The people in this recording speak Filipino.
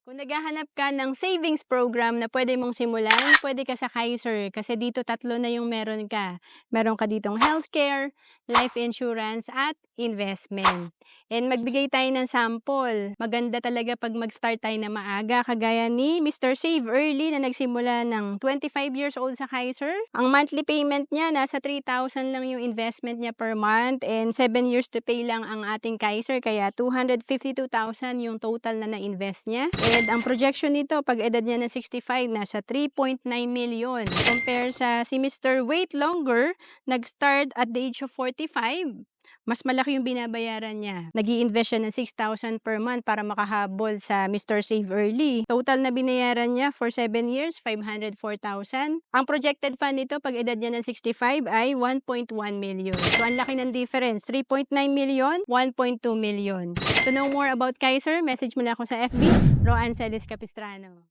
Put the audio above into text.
Kung naghahanap ka ng savings program na pwede mong simulan, pwede ka sa Kaiser kasi dito tatlo na yung meron ka. Meron ka ditong healthcare, life insurance at investment. And magbigay tayo ng sample. Maganda talaga pag mag-start tayo na maaga kagaya ni Mr. Save Early na nagsimula ng 25 years old sa Kaiser. Ang monthly payment niya nasa 3,000 lang yung investment niya per month and 7 years to pay lang ang ating Kaiser kaya 252,000 yung total na na-invest niya. And ang projection nito, pag edad niya na 65, nasa 3.9 million. Compare sa si Mr. Wait Longer, nag-start at the age of 45. Mas malaki yung binabayaran niya. Nag-i-invest siya ng 6,000 per month para makahabol sa Mr. Save Early. Total na binayaran niya for 7 years, 504,000. Ang projected fund nito pag edad niya ng 65 ay 1.1 million. So ang laki ng difference, 3.9 million, 1.2 million. To know more about Kaiser, message mo na ako sa FB, Roan Celis Capistrano.